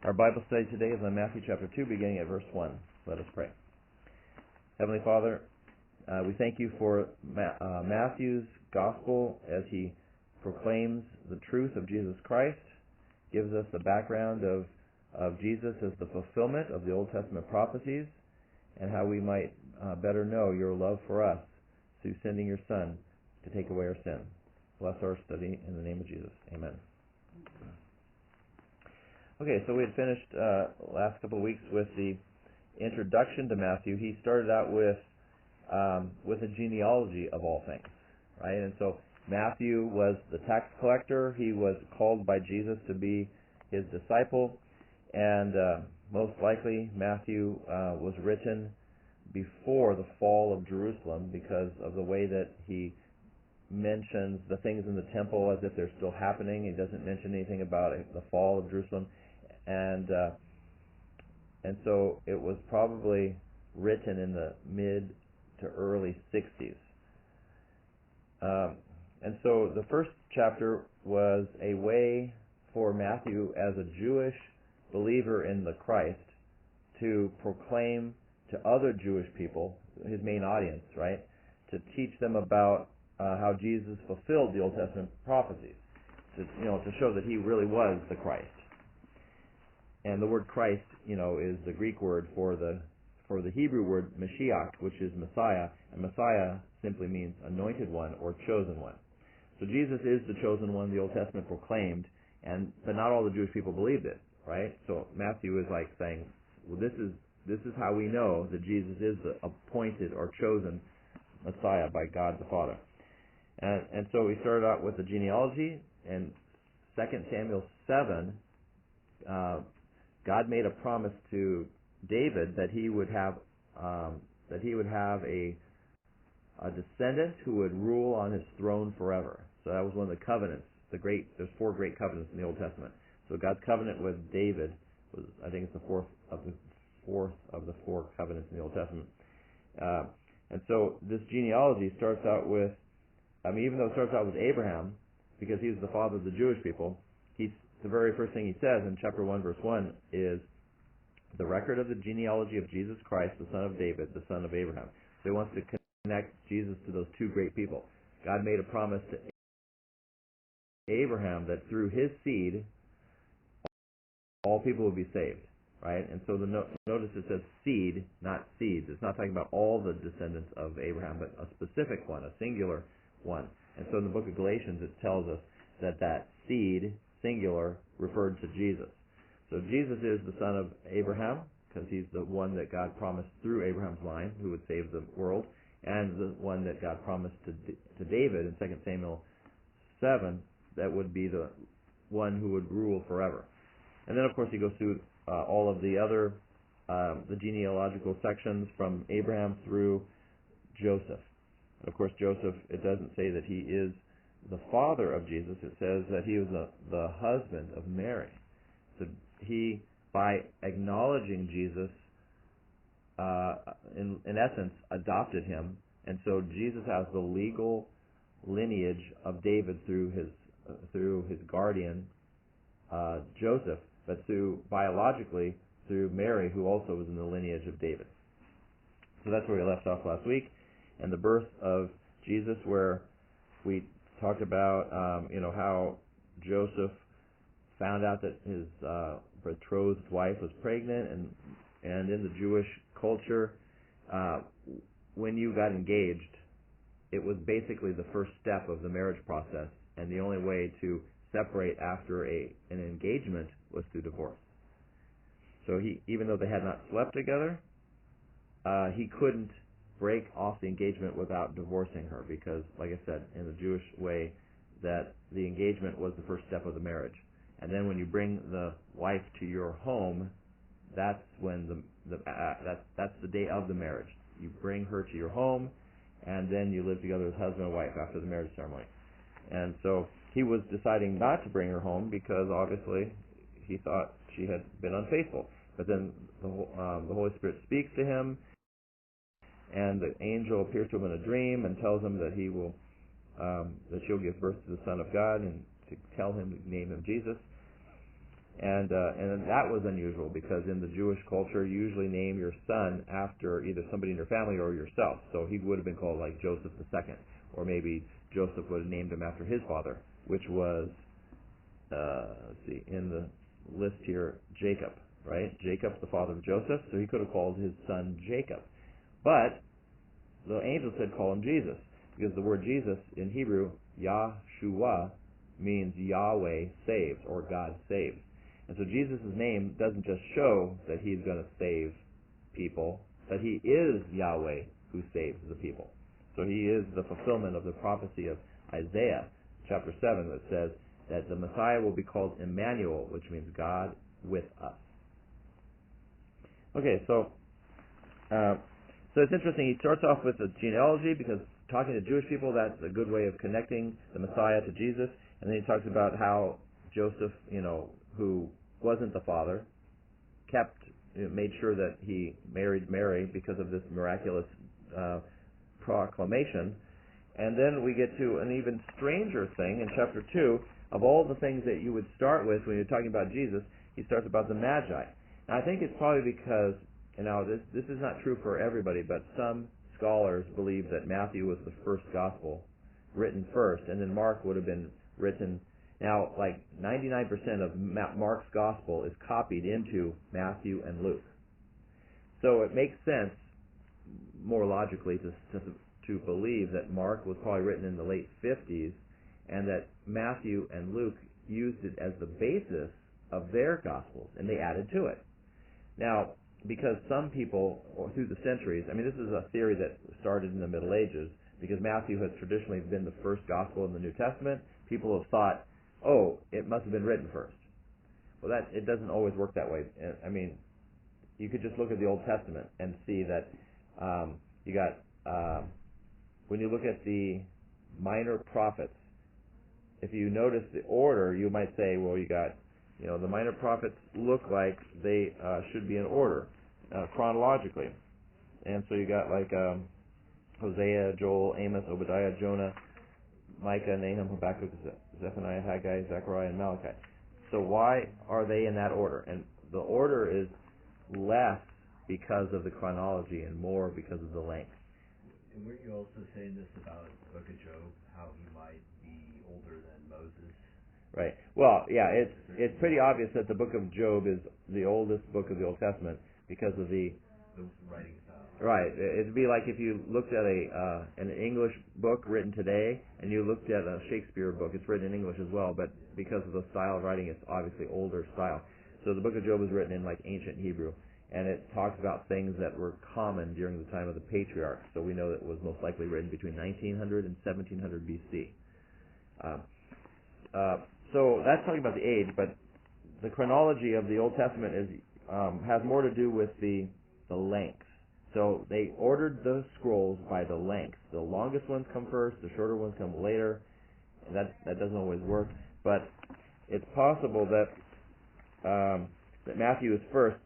Our Bible study today is on Matthew chapter 2, beginning at verse 1. Let us pray. Heavenly Father, we thank you for Matthew's gospel as he proclaims the truth of Jesus Christ, gives us the background of Jesus as the fulfillment of the Old Testament prophecies, and how we might better know your love for us through sending your Son to take away our sin. Bless our study in the name of Jesus. Amen. Okay, so we had finished last couple of weeks with the introduction to Matthew. He started out with a genealogy of all things, right? And so Matthew was the tax collector. He was called by Jesus to be his disciple, and most likely Matthew was written before the fall of Jerusalem because of the way that he mentions the things in the temple as if they're still happening. He doesn't mention anything about the fall of Jerusalem. And so it was probably written in the mid to early 60s. And so the first chapter was a way for Matthew, as a Jewish believer in the Christ, to proclaim to other Jewish people, his main audience, right, to teach them about how Jesus fulfilled the Old Testament prophecies, to show that he really was the Christ. And the word Christ, is the Greek word for the Hebrew word Mashiach, which is Messiah, and Messiah simply means anointed one or chosen one. So Jesus is the chosen one the Old Testament proclaimed, but not all the Jewish people believed it, right? So Matthew is like saying, well, this is how we know that Jesus is the appointed or chosen Messiah by God the Father. And so we started out with the genealogy. In 2 Samuel 7, God made a promise to David that he would have a descendant who would rule on his throne forever. So that was one of the covenants. There's 4 great covenants in the Old Testament. So God's covenant with David was, I think it's the fourth of the 4 covenants in the Old Testament. And so this genealogy starts out with, even though it starts out with Abraham, because he's the father of the Jewish people, the very first thing he says in chapter 1, verse 1 is the record of the genealogy of Jesus Christ, the son of David, the son of Abraham. So he wants to connect Jesus to those 2 great people. God made a promise to Abraham that through his seed, all people would be saved, right? And so notice it says seed, not seeds. It's not talking about all the descendants of Abraham, but a specific one, a singular one. And so in the book of Galatians, it tells us that seed, singular, referred to Jesus. So Jesus is the son of Abraham, because he's the one that God promised through Abraham's line who would save the world, and the one that God promised to David in 2 Samuel 7, that would be the one who would rule forever. And then, of course, he goes through all of the other, the genealogical sections from Abraham through Joseph. And of course, Joseph, it doesn't say that he is the father of Jesus. It says that he was the husband of Mary. So he, by acknowledging Jesus, in essence, adopted him. And so Jesus has the legal lineage of David through his guardian, Joseph, but biologically through Mary, who also was in the lineage of David. So that's where we left off last week, and the birth of Jesus, where we talked about how Joseph found out that his betrothed wife was pregnant, and in the Jewish culture, when you got engaged, it was basically the first step of the marriage process, and the only way to separate after an engagement was through divorce. So even though they had not slept together, he couldn't break off the engagement without divorcing her, because, like I said, in the Jewish way, that the engagement was the first step of the marriage. And then when you bring the wife to your home, that's when that's the day of the marriage. You bring her to your home, and then you live together as husband and wife after the marriage ceremony. And so he was deciding not to bring her home because obviously he thought she had been unfaithful. But then the Holy Spirit speaks to him, and the angel appears to him in a dream and tells him that she'll give birth to the Son of God, and to tell him to name him Jesus. And that was unusual because in the Jewish culture, you usually name your son after either somebody in your family or yourself. So he would have been called like Joseph II, or maybe Joseph would have named him after his father, which was, let's see, in the list here, Jacob, right? Jacob's the father of Joseph, so he could have called his son Jacob. But the angel said call him Jesus, because the word Jesus in Hebrew, Yahshua, means Yahweh saves, or God saves. And so Jesus' name doesn't just show that he's going to save people, but he is Yahweh who saves the people. So he is the fulfillment of the prophecy of Isaiah chapter 7 that says that the Messiah will be called Emmanuel, which means God with us. Okay, so it's interesting. He starts off with the genealogy because talking to Jewish people, that's a good way of connecting the Messiah to Jesus. And then he talks about how Joseph, who wasn't the father, made sure that he married Mary because of this miraculous proclamation. And then we get to an even stranger thing in chapter 2. Of all the things that you would start with when you're talking about Jesus, he starts about the Magi. Now, I think it's probably because, this is not true for everybody, but some scholars believe that Matthew was the first gospel written first, and then Mark would have been written. Now, like 99% of Mark's gospel is copied into Matthew and Luke. So it makes sense, more logically, to believe that Mark was probably written in the late 50s, and that Matthew and Luke used it as the basis of their gospels, and they added to it. Now, because some people, or through the centuries, this is a theory that started in the Middle Ages, because Matthew has traditionally been the first gospel in the New Testament, people have thought, it must have been written first. Well, it doesn't always work that way. You could just look at the Old Testament and see that you got, when you look at the minor prophets, if you notice the order, you might say, well, you got, the minor prophets look like they should be in order, chronologically. And so you got like Hosea, Joel, Amos, Obadiah, Jonah, Micah, Nahum, Habakkuk, Zephaniah, Haggai, Zechariah, and Malachi. So why are they in that order? And the order is less because of the chronology and more because of the length. And weren't you also saying this about the book of Job, how he might be older than Moses? Right. Well, yeah, it's pretty obvious that the book of Job is the oldest book of the Old Testament because of the writing style. Right. It'd be like if you looked at an English book written today, and you looked at a Shakespeare book. It's written in English as well, but because of the style of writing, it's obviously older style. So the book of Job was written in like ancient Hebrew, and it talks about things that were common during the time of the patriarchs. So we know that it was most likely written between 1900 and 1700 BC. So that's talking about the age, but the chronology of the Old Testament has more to do with the length. So they ordered the scrolls by the length. The longest ones come first, the shorter ones come later. And that doesn't always work, but it's possible that Matthew is first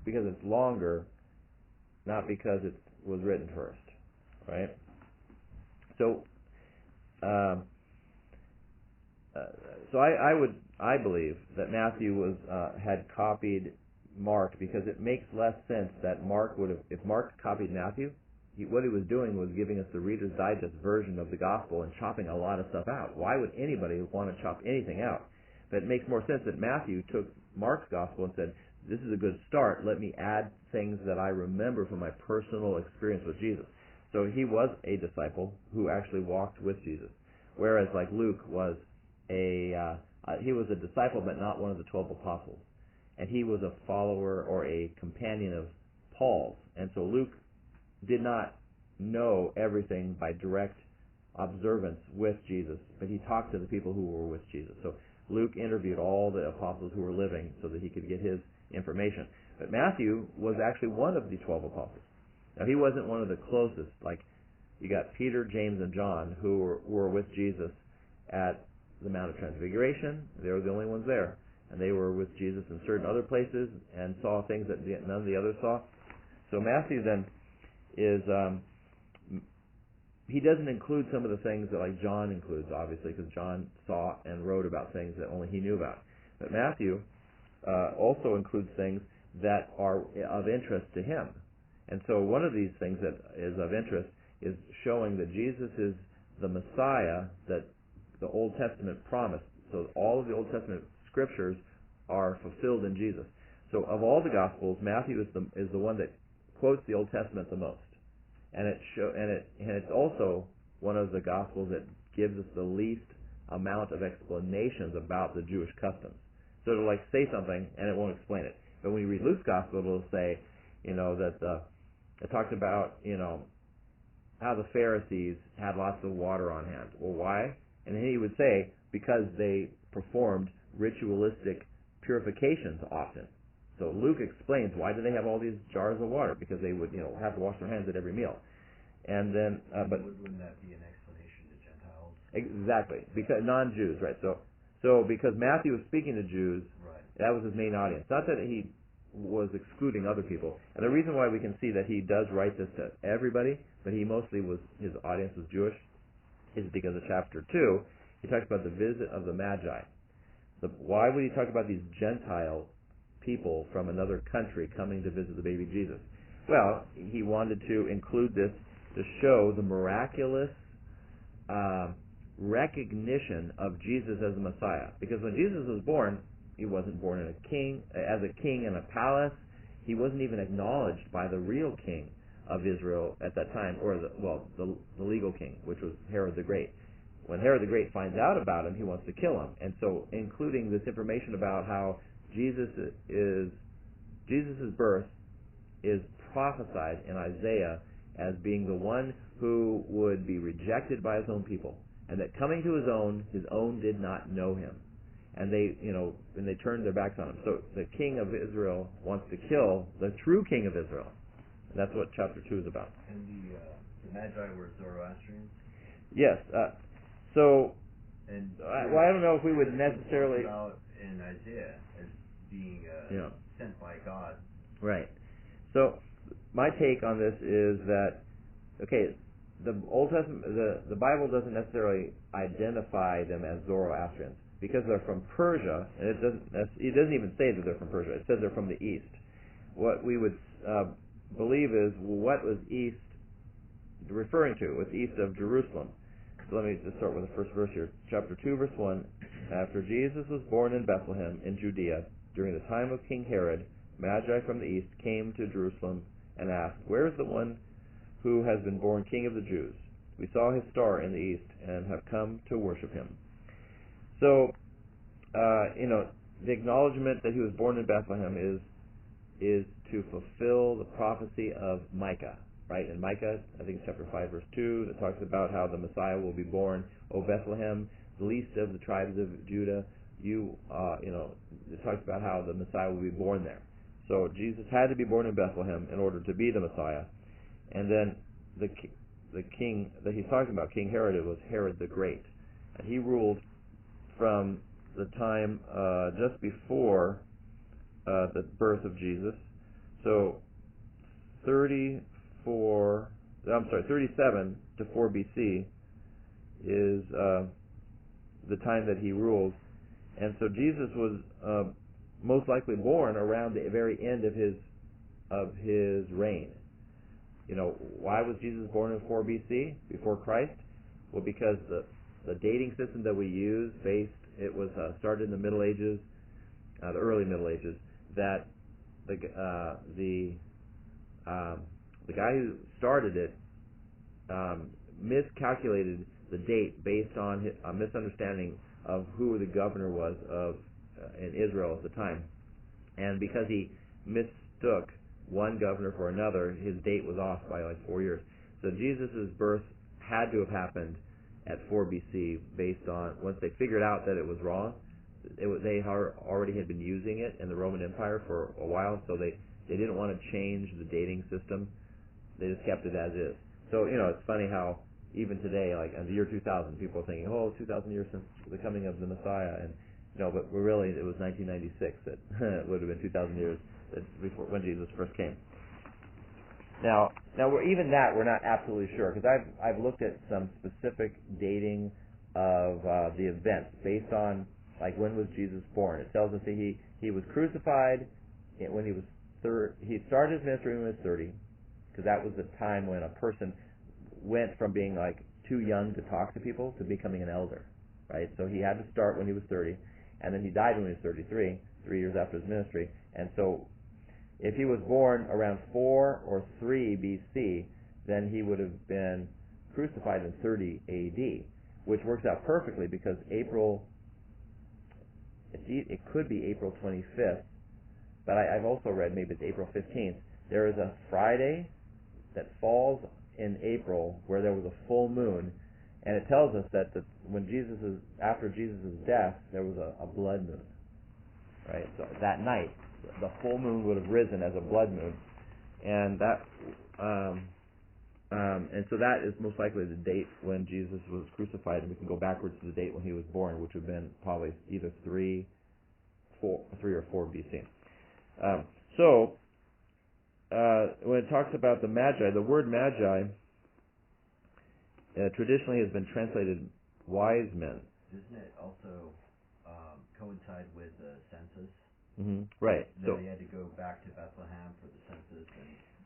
because it's longer, not because it was written first, right? So, I believe that Matthew had copied Mark because it makes less sense that Mark would have, if Mark copied Matthew, what he was doing was giving us the Reader's Digest version of the gospel and chopping a lot of stuff out. Why would anybody want to chop anything out? But it makes more sense that Matthew took Mark's gospel and said, this is a good start, let me add things that I remember from my personal experience with Jesus. So he was a disciple who actually walked with Jesus, whereas like Luke was he was a disciple but not one of the 12 apostles. And he was a follower or a companion of Paul's. And so Luke did not know everything by direct observance with Jesus, but he talked to the people who were with Jesus. So Luke interviewed all the apostles who were living so that he could get his information. But Matthew was actually one of the 12 apostles. Now he wasn't one of the closest. Like you got Peter, James, and John who were with Jesus at the Mount of Transfiguration. They were the only ones there. And they were with Jesus in certain other places and saw things that none of the others saw. So Matthew then is, he doesn't include some of the things that like John includes, obviously, because John saw and wrote about things that only he knew about. But Matthew also includes things that are of interest to him. And so one of these things that is of interest is showing that Jesus is the Messiah that the Old Testament promised. So all of the Old Testament scriptures are fulfilled in Jesus. So of all the Gospels, Matthew is the one that quotes the Old Testament the most, and it's also one of the Gospels that gives us the least amount of explanations about the Jewish customs. So it'll like say something and it won't explain it. But when you read Luke's Gospel, it'll say, that it talked about, how the Pharisees had lots of water on hand. Well, why? And he would say, because they performed ritualistic purifications often. So Luke explains why do they have all these jars of water? Because they would, have to wash their hands at every meal. And then, but wouldn't that be an explanation to Gentiles? Exactly, because non-Jews, right? So because Matthew was speaking to Jews, right, that was his main audience. Not that he was excluding other people. And the reason why we can see that he does write this to everybody, but his audience was Jewish, is because of chapter 2. He talks about the visit of the Magi. Why would he talk about these Gentile people from another country coming to visit the baby Jesus? Well, he wanted to include this to show the miraculous recognition of Jesus as the Messiah. Because when Jesus was born, he wasn't born as a king in a palace. He wasn't even acknowledged by the real king of Israel at that time, or the legal king, which was Herod the Great. When Herod the Great finds out about him, he wants to kill him. And so including this information about how Jesus' birth is prophesied in Isaiah as being the one who would be rejected by his own people, and that coming to his own did not know him, and they turned their backs on him. So the king of Israel wants to kill the true king of Israel. And that's what chapter 2 is about. And the Magi were Zoroastrians? Yes. I don't know if we would necessarily about in Isaiah as being sent by God. Right. So my take on this is that, okay, the Old Testament, the Bible doesn't necessarily identify them as Zoroastrians because they're from Persia, and it doesn't even say that they're from Persia. It says they're from the east. What we would believe is, what was east referring to? It was east of Jerusalem. So let me just start with the first verse here. Chapter 2, verse 1. After Jesus was born in Bethlehem in Judea, during the time of King Herod, Magi from the east came to Jerusalem and asked, "Where is the one who has been born King of the Jews? We saw his star in the east and have come to worship him." So, the acknowledgement that he was born in Bethlehem is to fulfill the prophecy of Micah, right? In Micah, I think it's chapter 5, verse 2, that talks about how the Messiah will be born, O Bethlehem, the least of the tribes of Judah. It talks about how the Messiah will be born there. So Jesus had to be born in Bethlehem in order to be the Messiah. And then the king that he's talking about, King Herod, was Herod the Great. And he ruled from the time just before the birth of Jesus. So 37 to 4 BC is the time that he ruled. And so Jesus was most likely born around the very end of his reign. Why was Jesus born in 4 BC, before Christ? Well, because the dating system that we use started in the Middle Ages, the early Middle Ages, that the guy who started it miscalculated the date based on a misunderstanding of who the governor was in Israel at the time. And because he mistook one governor for another, his date was off by like 4 years. So Jesus' birth had to have happened at 4 BC based on, once they figured out that it was wrong, they already had been using it in the Roman Empire for a while, so they didn't want to change the dating system. They just kept it as is. So, it's funny how even today, like in the year 2000, people are thinking, 2,000 years since the coming of the Messiah, and but really it was 1996 that it would have been 2,000 years before when Jesus first came. Now we're not absolutely sure, because I've looked at some specific dating of the events based on Like, when was Jesus born? It tells us that he was crucified when he was he started his ministry when he was 30, because that was the time when a person went from being like too young to talk to people to becoming an elder, right? So he had to start when he was 30, and then he died when he was 33, 3 years after his ministry. And so if he was born around 4 or 3 BC, then he would have been crucified in 30 AD, which works out perfectly because it could be April 25th, but I've also read maybe it's April 15th. There is a Friday that falls in April where there was a full moon, and it tells us that after Jesus' death, there was a blood moon, right? So that night, the full moon would have risen as a blood moon, and and so that is most likely the date when Jesus was crucified, and we can go backwards to the date when he was born, which would have been probably either 3 or 4 BC. When it talks about the Magi, the word Magi traditionally has been translated wise men. Doesn't it also coincide with the census? Mm-hmm. Right. So they had to go back to Bethlehem for the census,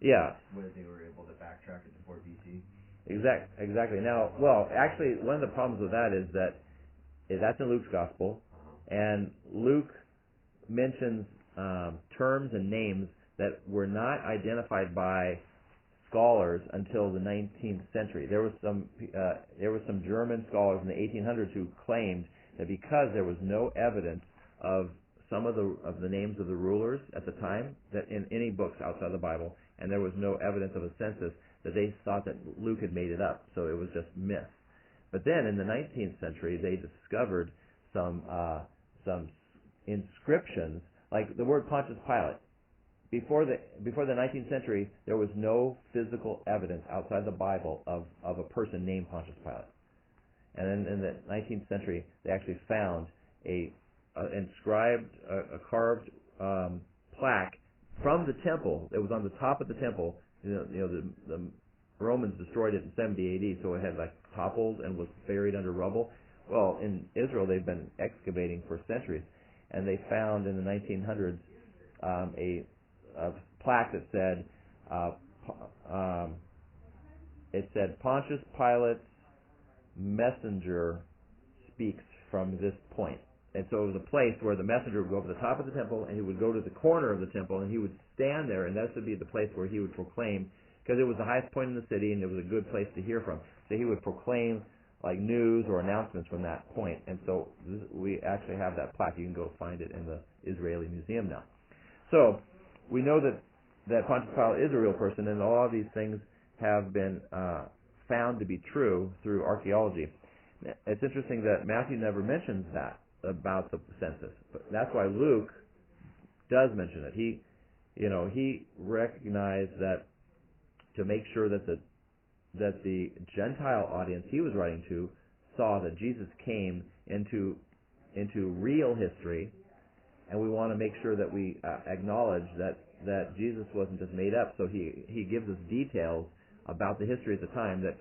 and where they were able to backtrack it to 4 BC. Exactly. Now, well, actually, one of the problems with that is that that's in Luke's gospel, and Luke mentions terms and names that were not identified by scholars until the 19th century. There was some German scholars in the 1800s who claimed that because there was no evidence of some of the names of the rulers at the time that in any books outside the Bible, and there was no evidence of a census, that they thought that Luke had made it up, so it was just myth. But then in the 19th century, they discovered some inscriptions, like the word Pontius Pilate. Before the 19th century, there was no physical evidence outside the Bible of a person named Pontius Pilate. And then in the 19th century, they actually found a carved plaque from the temple. It was on the top of the temple. The Romans destroyed it in 70 AD, so it had like toppled and was buried under rubble. Well, in Israel, they've been excavating for centuries, and they found in the 1900s a plaque that said Pontius Pilate's messenger speaks from this point. And so it was a place where the messenger would go over the top of the temple, and he would go to the corner of the temple, and he would stand there, and that would be the place where he would proclaim, because it was the highest point in the city, and it was a good place to hear from. So he would proclaim like news or announcements from that point. And so we actually have that plaque. You can go find it in the Israeli Museum now. So we know that Pontius Pilate is a real person, and all of these things have been found to be true through archaeology. It's interesting that Matthew never mentions that about the census, but that's why Luke does mention it. He recognized that to make sure that the Gentile audience he was writing to saw that Jesus came into real history, and we want to make sure that we acknowledge that Jesus wasn't just made up. So he gives us details about the history at the time that,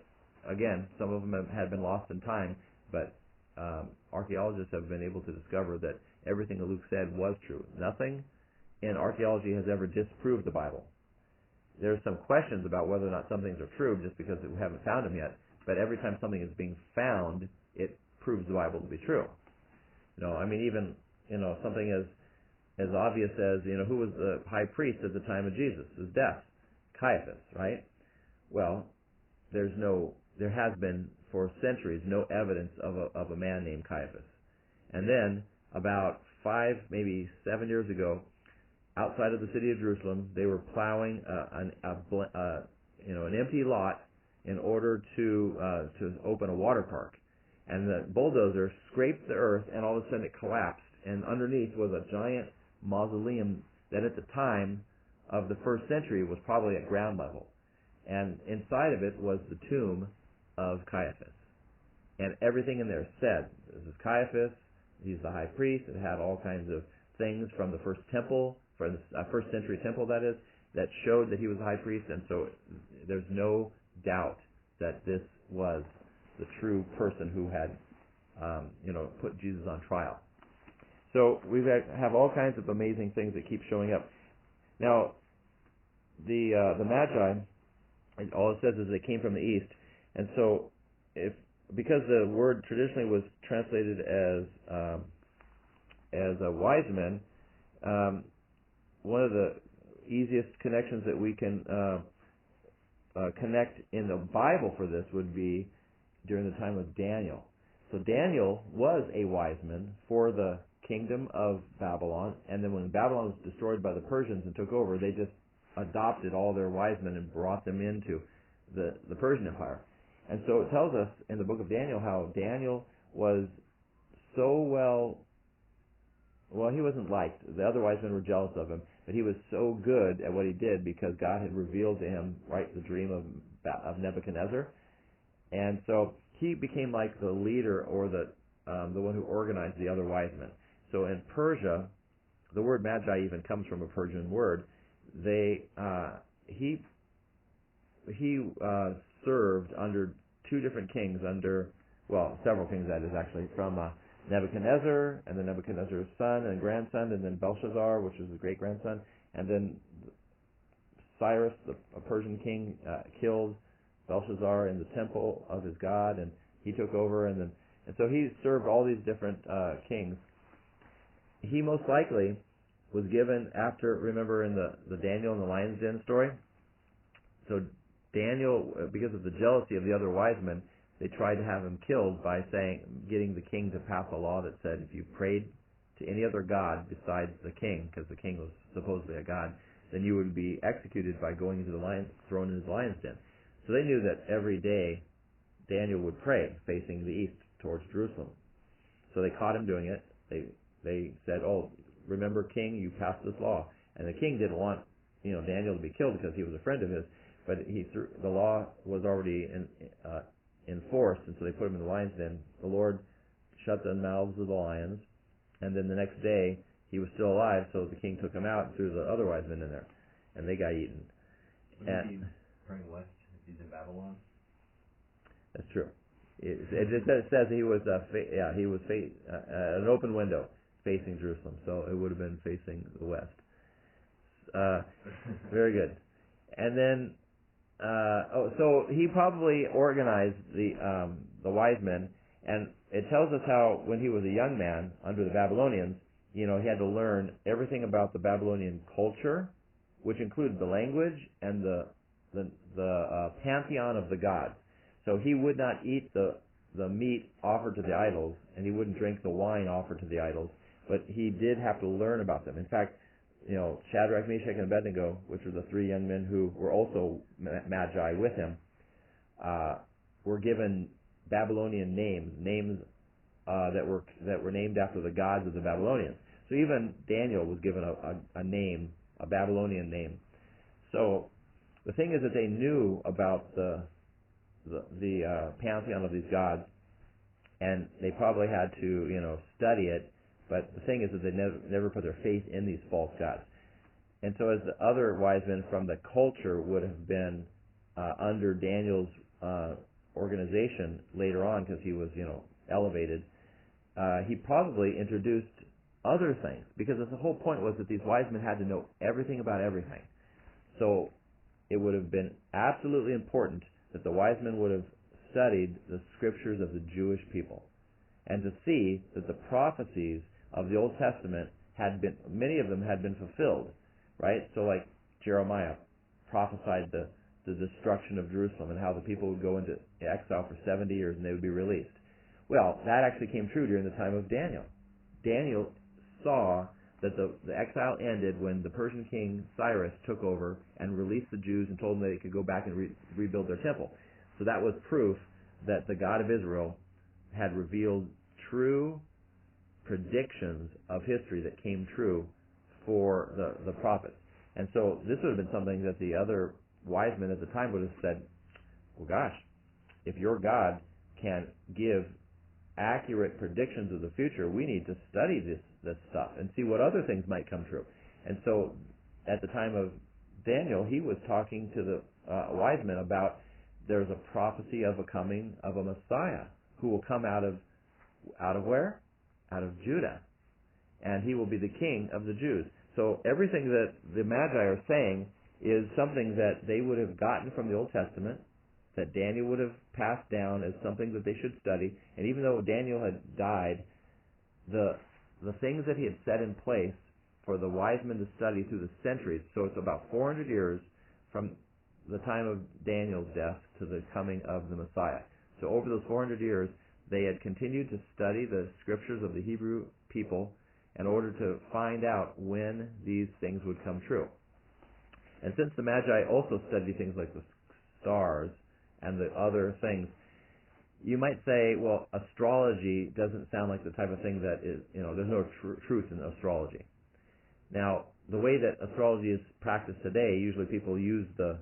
again, some of them have been lost in time, but archaeologists have been able to discover that everything that Luke said was true. Nothing in archaeology has ever disproved the Bible. There's some questions about whether or not some things are true just because we haven't found them yet, but every time something is being found, it proves the Bible to be true. Even something as obvious as, who was the high priest at the time of Jesus' death? Caiaphas, right? Well, there has been for centuries no evidence of a man named Caiaphas. And then about 5, maybe 7 years ago, outside of the city of Jerusalem, they were plowing an empty lot in order to open a water park. And the bulldozer scraped the earth, and all of a sudden it collapsed. And underneath was a giant mausoleum that at the time of the first century was probably at ground level. And inside of it was the tomb of Caiaphas. And everything in there said, this is Caiaphas, he's the high priest. It had all kinds of things from the first temple, from the first century temple that is, that showed that he was the high priest. And so there's no doubt that this was the true person who had put Jesus on trial. So we have all kinds of amazing things that keep showing up. Now, the Magi, all it says is they came from the east, and so because the word traditionally was translated as wise men, one of the easiest connections that we can connect in the Bible for this would be during the time of Daniel. So Daniel was a wise man for the kingdom of Babylon, and then when Babylon was destroyed by the Persians and took over, they just adopted all their wise men and brought them into the Persian Empire. And so it tells us in the book of Daniel how Daniel was so well, he wasn't liked. The other wise men were jealous of him, but he was so good at what he did because God had revealed to him, right, the dream of Nebuchadnezzar. And so he became like the leader or the one who organized the other wise men. So in Persia, the word magi even comes from a Persian word. He served under two different kings, several kings that is actually, from Nebuchadnezzar, and then Nebuchadnezzar's son and grandson, and then Belshazzar, which was his great-grandson, and then Cyrus, a Persian king, killed Belshazzar in the temple of his god, and he took over, and so he served all these different kings. He most likely was given after, remember in the Daniel and the lion's den story? So Daniel, because of the jealousy of the other wise men, they tried to have him killed by getting the king to pass a law that said if you prayed to any other god besides the king, because the king was supposedly a god, then you would be executed by going into thrown in his lion's den. So they knew that every day Daniel would pray facing the east towards Jerusalem. So they caught him doing it. They said, "Oh, remember, king, you passed this law." And the king didn't want Daniel to be killed because he was a friend of his, but the law was already enforced, and so they put him in the lion's den. The Lord shut the mouths of the lions, and then the next day he was still alive, so the king took him out and threw the other wise men in there, and they got eaten. Wouldn't he be praying west if he's in Babylon? That's true. It says he was an open window facing Jerusalem, so it would have been facing the west. Very good. And then, so he probably organized the wise men, and it tells us how when he was a young man under the Babylonians, he had to learn everything about the Babylonian culture, which included the language and the pantheon of the gods. So he would not eat the meat offered to the idols, and he wouldn't drink the wine offered to the idols, but he did have to learn about them. In fact, Shadrach, Meshach, and Abednego, which were the three young men who were also magi with him, were given Babylonian names that were named after the gods of the Babylonians. So even Daniel was given a name, a Babylonian name. So the thing is that they knew about the pantheon of these gods, and they probably had to study it. But the thing is that they never put their faith in these false gods. And so as the other wise men from the culture would have been under Daniel's organization later on, because he was elevated, he probably introduced other things, because the whole point was that these wise men had to know everything about everything. So it would have been absolutely important that the wise men would have studied the scriptures of the Jewish people, and to see that the prophecies of the Old Testament many of them had been fulfilled, right? So like Jeremiah prophesied the destruction of Jerusalem and how the people would go into exile for 70 years and they would be released. Well, that actually came true during the time of Daniel. Daniel saw that the exile ended when the Persian king Cyrus took over and released the Jews and told them they could go back and rebuild their temple. So that was proof that the God of Israel had revealed true predictions of history that came true for the prophets. And so this would have been something that the other wise men at the time would have said, well, gosh, if your God can give accurate predictions of the future, we need to study this stuff and see what other things might come true. And so at the time of Daniel, he was talking to the wise men about there's a prophecy of a coming of a Messiah who will come out of where? Out of Judah. and he will be the king of the Jews. So everything that the Magi are saying is something that they would have gotten from the Old Testament, that Daniel would have passed down as something that they should study. And even though Daniel had died, the things that he had set in place for the wise men to study through the centuries, so it's about 400 years from the time of Daniel's death to the coming of the Messiah. So over those 400 years, they had continued to study the scriptures of the Hebrew people in order to find out when these things would come true. And since the Magi also studied things like the stars and the other things, you might say, well, astrology doesn't sound like the type of thing that is, there's no truth in astrology. Now, the way that astrology is practiced today, usually people use the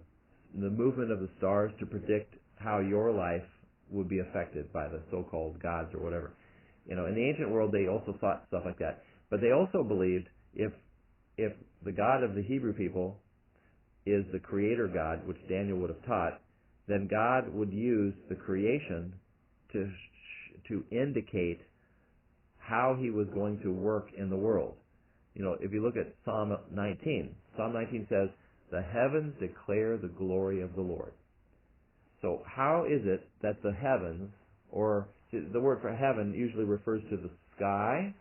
movement of the stars to predict how your life would be affected by the so-called gods or whatever. In the ancient world, they also thought stuff like that. But they also believed if the God of the Hebrew people is the creator God, which Daniel would have taught, then God would use the creation to indicate how he was going to work in the world. If you look at Psalm 19, Psalm 19 says, "The heavens declare the glory of the Lord." So how is it that the heavens, or the word for heaven usually refers to the sky,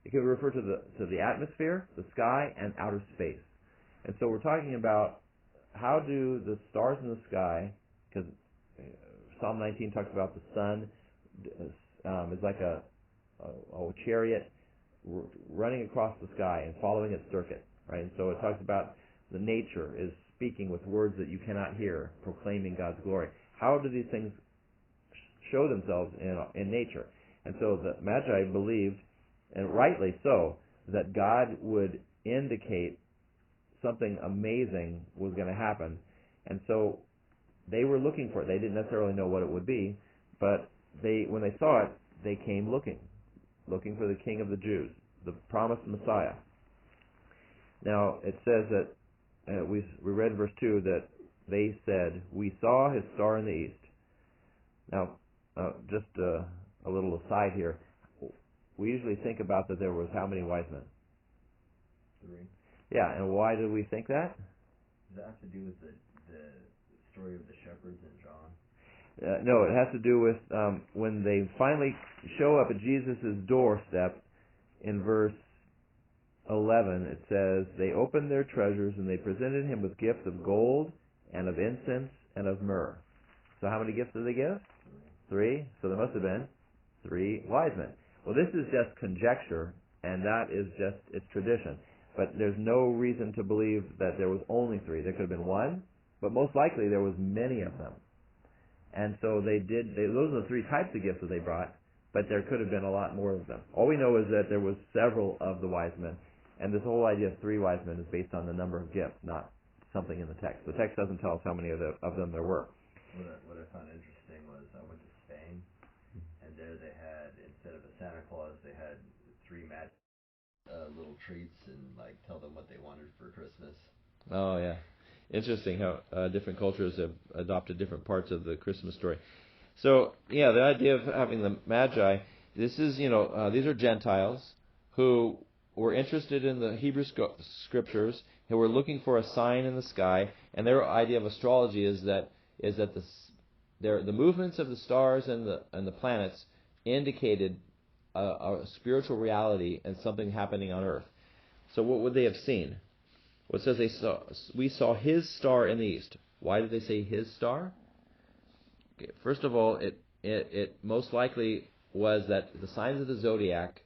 it can refer to the atmosphere, the sky, and outer space. And so we're talking about how do the stars in the sky, because Psalm 19 talks about the sun is like a chariot running across the sky and following its circuit, right? And so it talks about the nature is speaking with words that you cannot hear, proclaiming God's glory. How do these things show themselves in nature? And so the Magi believed, and rightly so, that God would indicate something amazing was going to happen. And so they were looking for it. They didn't necessarily know what it would be, but when they saw it, they came looking for the King of the Jews, the promised Messiah. Now, it says that, we read in verse 2 that they said, "We saw his star in the east." Now, just a little aside here. We usually think about that there was how many wise men? 3. Yeah, and why do we think that? Does that have to do with the story of the shepherds in John? No, it has to do with when they finally show up at Jesus' doorstep. In verse 11, it says, "They opened their treasures and they presented him with gifts of gold and of incense and of myrrh." So how many gifts did they give? 3. So there must have been 3 wise men. Well, this is just conjecture, and that is just, it's tradition. But there's no reason to believe that there was only 3. There could have been 1, but most likely there was many of them. And so those are the 3 types of gifts that they brought, but there could have been a lot more of them. All we know is that there was several of the wise men, and this whole idea of 3 wise men is based on the number of gifts, not something in the text. The text doesn't tell us how many of them there were. What I found interesting was I went to Spain, and there they had, instead of a Santa Claus, they had 3 magic little treats and tell them what they wanted for Christmas. Oh yeah, interesting how different cultures have adopted different parts of the Christmas story. So yeah, the idea of having the Magi, this is these are Gentiles who were interested in the Hebrew scriptures, who were looking for a sign in the sky, and their idea of astrology is that the movements of the stars and the planets indicated a spiritual reality and something happening on earth. So what would they have seen? Well, it says we saw his star in the east. Why did they say his star? Okay, first of all, it most likely was that the signs of the zodiac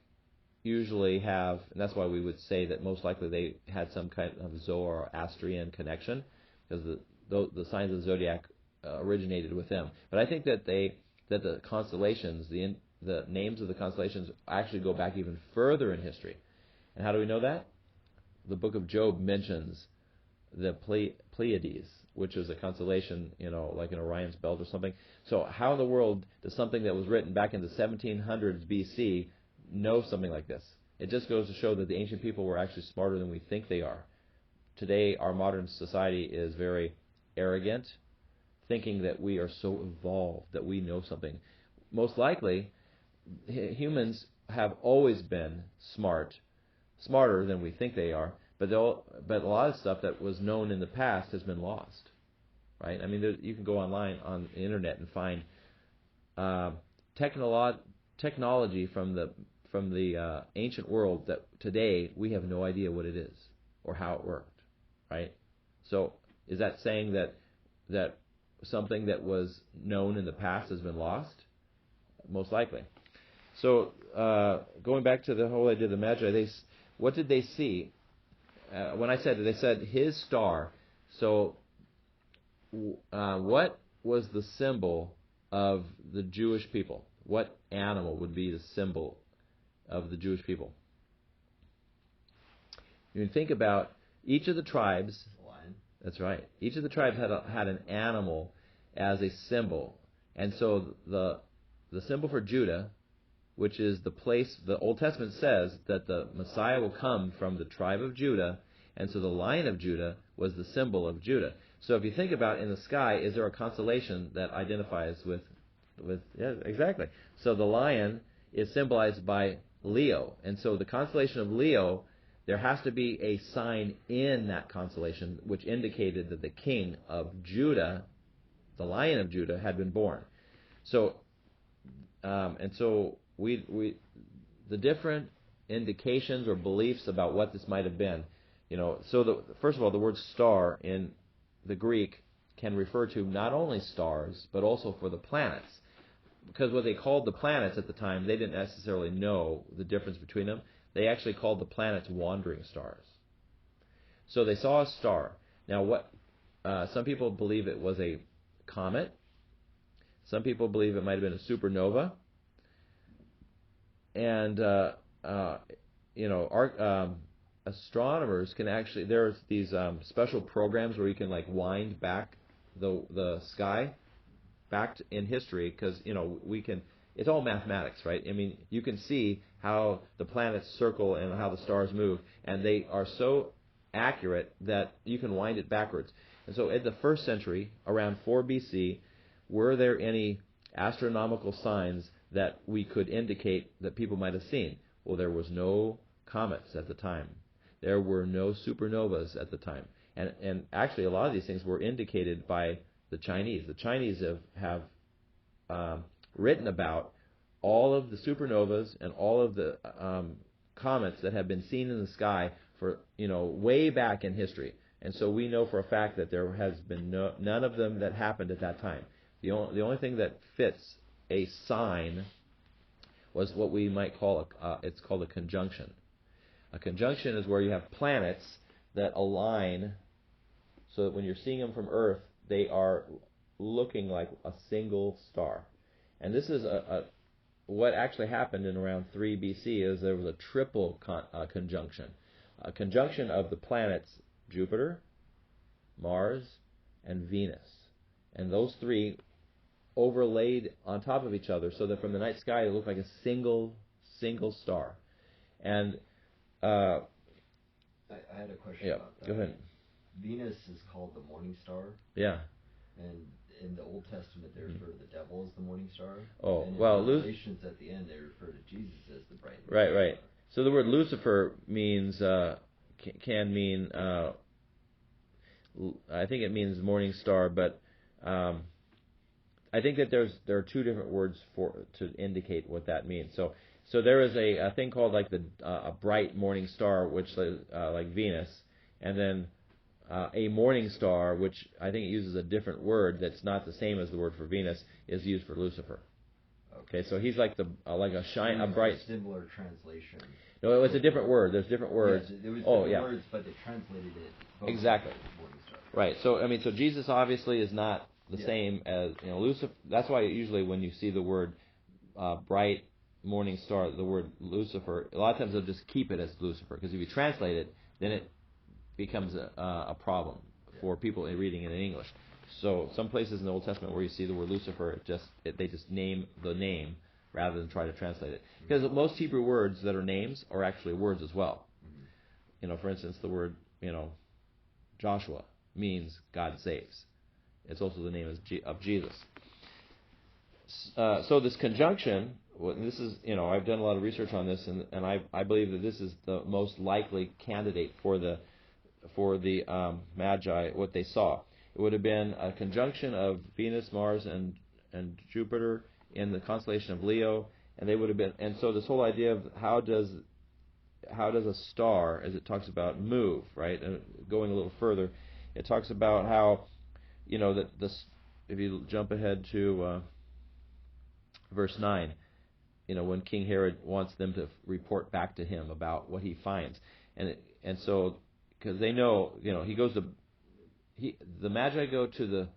usually have, and that's why we would say that most likely they had some kind of Zoroastrian connection, because the signs of the zodiac originated with them. But I think that the constellations, the names of the constellations actually go back even further in history. And how do we know that? The book of Job mentions the Pleiades, which is a constellation, like in Orion's belt or something. So how in the world does something that was written back in the 1700s BC know something like this? It just goes to show that the ancient people were actually smarter than we think they are. Today, our modern society is very arrogant, thinking that we are so evolved, that we know something. Most likely, humans have always been smart, smarter than we think they are, but a lot of stuff that was known in the past has been lost, right? I mean, you can go online on the internet and find technology from the ancient world that today we have no idea what it is or how it worked, right? So is that saying that something that was known in the past has been lost? Most likely. So going back to the whole idea of the Magi, what did they see? When I said, they said his star. So what was the symbol of the Jewish people? What animal would be the symbol of the Jewish people? You can think about each of the tribes. Lion. That's right. Each of the tribes had an animal as a symbol, and so the symbol for Judah, which is the place, the Old Testament says that the Messiah will come from the tribe of Judah, and so the Lion of Judah was the symbol of Judah. So if you think about in the sky, is there a constellation that identifies with yeah, exactly. So the lion is symbolized by Leo, and so the constellation of Leo, there has to be a sign in that constellation which indicated that the king of Judah, the Lion of Judah, had been born. So and so we the different indications or beliefs about what this might have been, so first of all, the word star in the Greek can refer to not only stars but also for the planets, because what they called the planets at the time, they didn't necessarily know the difference between them. They actually called the planets wandering stars. So they saw a star. Now, some people believe it was a comet. Some people believe it might have been a supernova. And astronomers can actually, there's these special programs where you can wind back the sky back in history, because we can. It's all mathematics, right? I mean, you can see how the planets circle and how the stars move, and they are so accurate that you can wind it backwards. And so, in the first century, around 4 BC, were there any astronomical signs that we could indicate that people might have seen? Well, there was no comets at the time. There were no supernovas at the time, and actually, a lot of these things were indicated by the Chinese. The Chinese have written about all of the supernovas and all of the comets that have been seen in the sky for way back in history. And so we know for a fact that there has been none of them that happened at that time. The only thing that fits a sign was what we might call it's called a conjunction. A conjunction is where you have planets that align so that when you're seeing them from Earth, they are looking like a single star. And this is what actually happened in around 3 BC is there was a triple conjunction. A conjunction of the planets Jupiter, Mars, and Venus. And those three overlaid on top of each other so that from the night sky it looked like a single star. And I had a question about that. Go ahead. Venus is called the morning star. Yeah. And in the Old Testament, they refer to the devil as the morning star. Oh, and in well, Revelations at the end, they refer to Jesus as the bright morning right, star. right. So the word Lucifer means can mean I think it means morning star, but I think that there are two different words to indicate what that means. So there is a thing called a bright morning star, which like Venus, and then a morning star, which I think it uses a different word that's not the same as the word for Venus, is used for Lucifer. Okay, so he's like a bright. Similar translation. No, it's a different word. There's different words. Yes, there was different words, but they translated it both exactly. as morning star. Right. So Jesus obviously is not the same as Lucifer. That's why usually when you see the word bright morning star, the word Lucifer, a lot of times they'll just keep it as Lucifer, because if you translate it, then it becomes a problem for people reading it in English. So some places in the Old Testament where you see the word Lucifer, they just name the name rather than try to translate it. Because most Hebrew words that are names are actually words as well. For instance, the word Joshua means God saves. It's also the name of Jesus. So this conjunction this is, I've done a lot of research on this, and I believe that this is the most likely candidate for the Magi, what they saw. It would have been a conjunction of Venus, Mars, and Jupiter in the constellation of Leo, and they would have been. And so this whole idea of how does a star, as it talks about, move, right? And going a little further, it talks about how, that this. If you jump ahead to verse 9, when King Herod wants them to report back to him about what he finds, and so because they know, the Magi go to the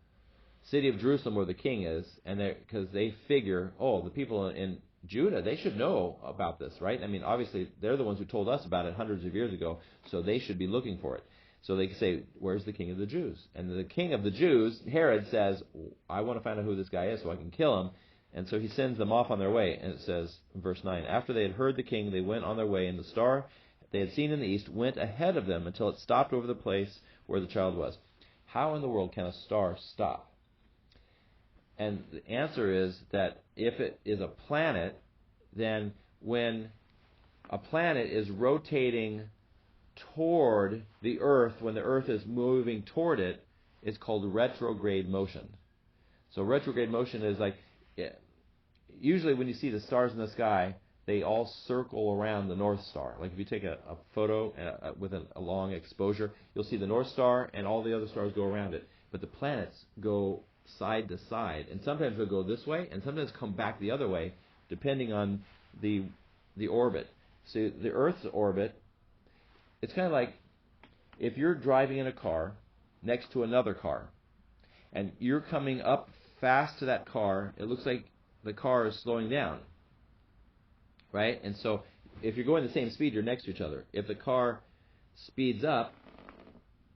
city of Jerusalem where the king is, and because they figure, the people in Judah, they should know about this, right? I mean, obviously they're the ones who told us about it hundreds of years ago, so they should be looking for it. So they say, where's the king of the Jews? And the king of the Jews, Herod, says, I want to find out who this guy is so I can kill him. And so he sends them off on their way. And it says, in verse 9, after they had heard the king, they went on their way, and the star they had seen in the east went ahead of them until it stopped over the place where the child was. How in the world can a star stop? And the answer is that if it is a planet, then when a planet is rotating toward the Earth, when the Earth is moving toward it, it's called retrograde motion. So retrograde motion is like, usually when you see the stars in the sky, they all circle around the North Star. Like if you take a photo with a long exposure, you'll see the North Star and all the other stars go around it. But the planets go side to side, and sometimes they'll go this way, and sometimes come back the other way, depending on the orbit. So the Earth's orbit, it's kind of like if you're driving in a car next to another car, and you're coming up fast to that car, it looks like the car is slowing down, right? And so if you're going the same speed, you're next to each other. If the car speeds up,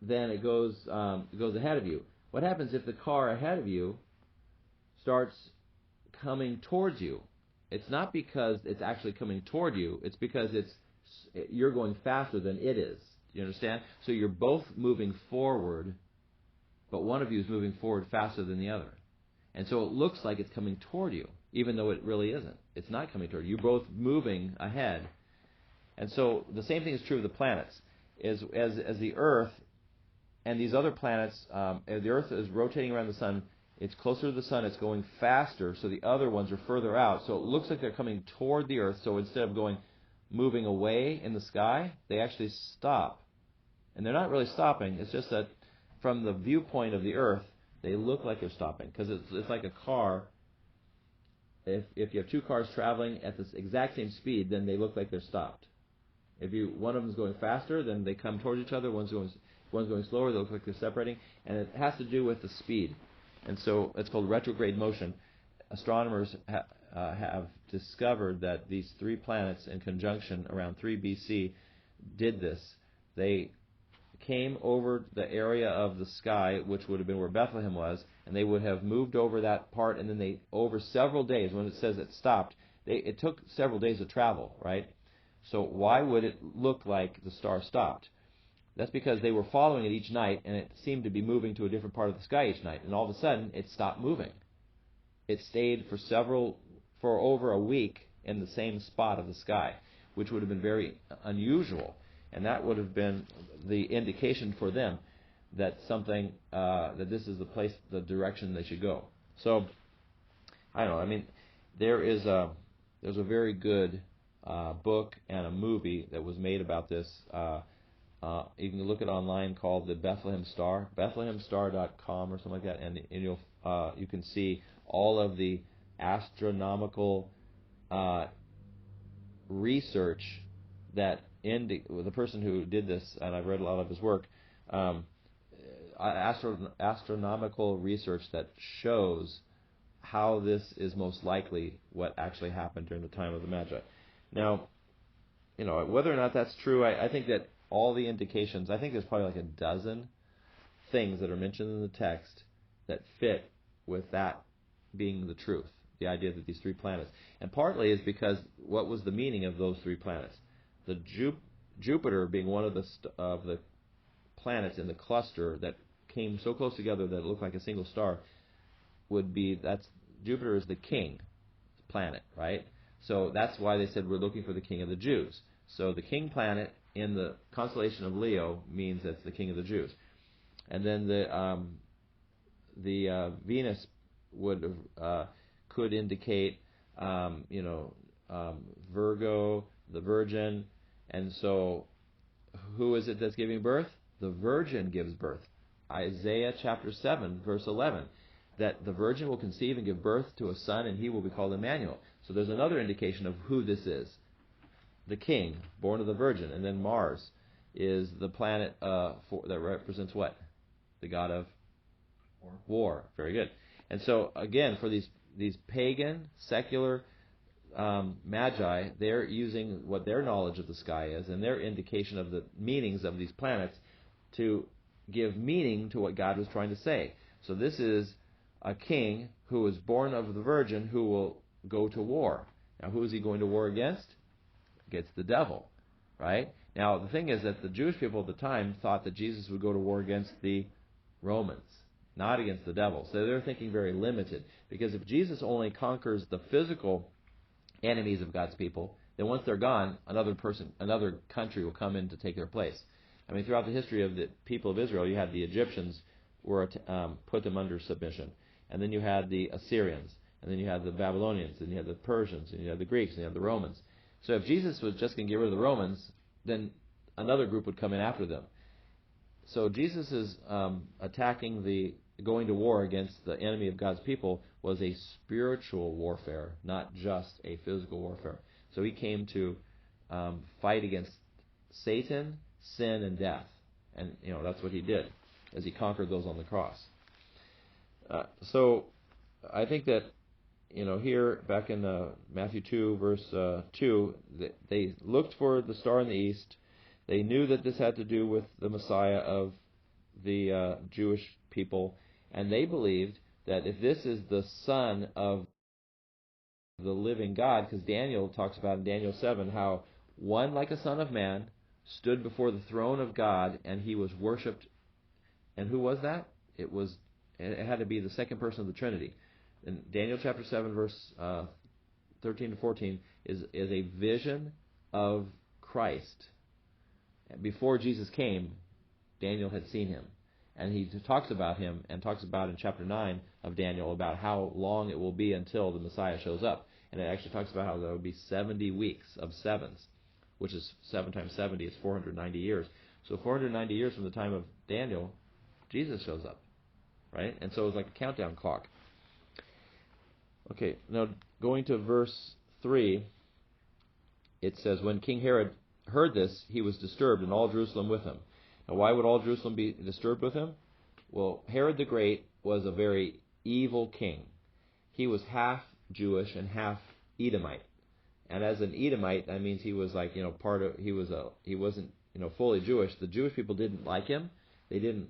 then it goes ahead of you. What happens if the car ahead of you starts coming towards you? It's not because it's actually coming toward you. It's because you're going faster than it is. You understand? So you're both moving forward, but one of you is moving forward faster than the other. And so it looks like it's coming toward you, even though it really isn't. It's not coming toward you. You're both moving ahead. And so the same thing is true of the planets. As the Earth and these other planets, as the Earth is rotating around the sun, it's closer to the sun, it's going faster, so the other ones are further out. So it looks like they're coming toward the Earth, so instead of moving away in the sky, they actually stop. And they're not really stopping, it's just that from the viewpoint of the Earth, they look like they're stopping, because it's like a car. If you have two cars traveling at this exact same speed, then they look like they're stopped. If one of them is going faster, then they come towards each other. One's going slower, they look like they're separating, and it has to do with the speed. And so it's called retrograde motion. Astronomers have discovered that these three planets in conjunction around 3 BC did this. They came over the area of the sky, which would have been where Bethlehem was, and they would have moved over that part, and then over several days, when it says it stopped, it took several days of travel, right? So why would it look like the star stopped? That's because they were following it each night, and it seemed to be moving to a different part of the sky each night, and all of a sudden, it stopped moving. It stayed for over a week in the same spot of the sky, which would have been very unusual, and that would have been the indication for them that that this is the place, the direction they should go. So, I don't know. I mean, there's a very good book and a movie that was made about this. You can look it online, called The Bethlehem Star, BethlehemStar.com or something like that, and you can see all of the astronomical research that the person who did this, and I've read a lot of his work, astronomical research that shows how this is most likely what actually happened during the time of the Magi. Now, whether or not that's true, I think that all the indications, I think there's probably like a dozen things that are mentioned in the text that fit with that being the truth, the idea that these three planets. And partly is because what was the meaning of those three planets? The Jupiter being one of the planets in the cluster that came so close together that it looked like a single star, Jupiter is the king planet, right? So that's why they said we're looking for the king of the Jews. So the king planet in the constellation of Leo means that's the king of the Jews. And then the Venus could indicate Virgo, the Virgin, and so who is it that's giving birth? The Virgin gives birth. Isaiah chapter 7, verse 11, that the Virgin will conceive and give birth to a son, and he will be called Emmanuel. So there's another indication of who this is. The king, born of the Virgin. And then Mars is the planet that represents what? The god of war. Very good. And so, again, for these pagan, secular magi, they're using what their knowledge of the sky is and their indication of the meanings of these planets to give meaning to what God was trying to say. So this is a king who is born of the Virgin who will go to war. Now, who is he going to war against? Against the devil, right? Now, the thing is that the Jewish people at the time thought that Jesus would go to war against the Romans, not against the devil. So they're thinking very limited. Because if Jesus only conquers the physical enemies of God's people, then once they're gone, another country will come in to take their place. I mean, throughout the history of the people of Israel, you had the Egyptians put them under submission. And then you had the Assyrians. And then you had the Babylonians. And you had the Persians. And you had the Greeks. And you had the Romans. So if Jesus was just going to get rid of the Romans, then another group would come in after them. So Jesus is going to war against the enemy of God's people was a spiritual warfare, not just a physical warfare. So he came to fight against Satan, sin, and death. And that's what he did as he conquered those on the cross. So I think that here back in Matthew 2, verse 2, they looked for the star in the east. They knew that this had to do with the Messiah of the Jewish people, and they believed that if this is the Son of the living God, because Daniel talks about in Daniel 7 how one like a son of man stood before the throne of God and he was worshipped. And who was that? It had to be the second person of the Trinity. In Daniel chapter 7, verse 13 to 14 is a vision of Christ. Before Jesus came, Daniel had seen him. And he talks about him and talks about in chapter 9 of Daniel about how long it will be until the Messiah shows up. And it actually talks about how there will be 70 weeks of sevens, which is 7 times 70 is 490 years. So 490 years from the time of Daniel, Jesus shows up, right? And so it's like a countdown clock. Okay, now going to verse 3, it says, when King Herod heard this, he was disturbed, and all Jerusalem with him. Now, why would all Jerusalem be disturbed with him? Well, Herod the Great was a very evil king. He was half Jewish and half Edomite. And as an Edomite, that means he was like, he wasn't, fully Jewish. The Jewish people didn't like him. They didn't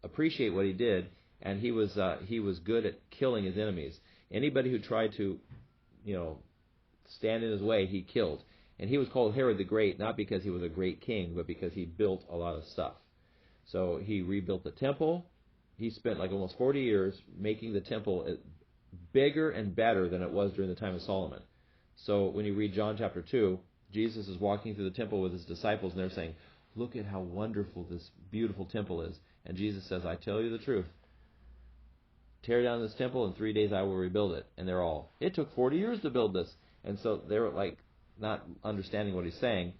appreciate what he did, and he was good at killing his enemies. Anybody who tried to, stand in his way, he killed. And he was called Herod the Great, not because he was a great king, but because he built a lot of stuff. So he rebuilt the temple. He spent like almost 40 years making the temple bigger and better than it was during the time of Solomon. So when you read John chapter 2, Jesus is walking through the temple with his disciples, and they're saying, look at how wonderful this beautiful temple is. And Jesus says, I tell you the truth. Tear down this temple, in 3 days I will rebuild it. And they're all, it took 40 years to build this. And so they're like not understanding what he's saying,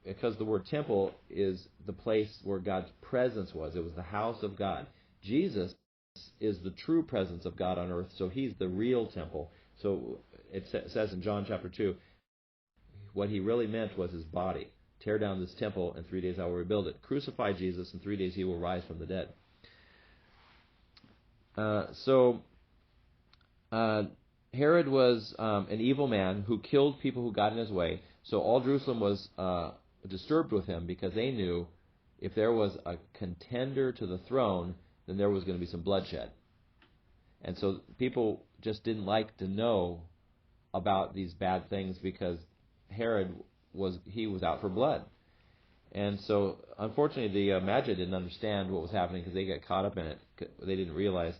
because the word temple is the place where God's presence was. It was the house of God. Jesus is the true presence of God on earth, so he's the real temple. So it says in John chapter 2, what he really meant was his body. Tear down this temple, in 3 days I will rebuild it. Crucify Jesus, in 3 days he will rise from the dead. Herod was an evil man who killed people who got in his way. So all Jerusalem was disturbed with him, because they knew if there was a contender to the throne, then there was going to be some bloodshed. And so people just didn't like to know about these bad things, because Herod was out for blood. And so, unfortunately, the Magi didn't understand what was happening, because they got caught up in it. They didn't realize.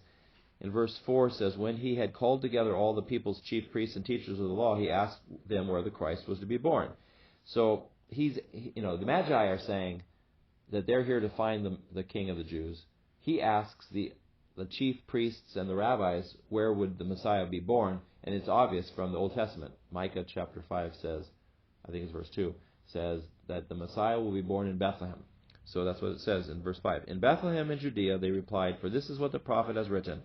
in verse 4 says, when he had called together all the people's chief priests and teachers of the law, he asked them where the Christ was to be born. So the Magi are saying that they're here to find the King of the Jews. He asks the chief priests and the rabbis where would the Messiah be born, and it's obvious from the Old Testament. Micah chapter 5 says, I think it's verse 2, says that the Messiah will be born in Bethlehem. So that's what it says in verse 5. In Bethlehem in Judea, they replied, for this is what the prophet has written.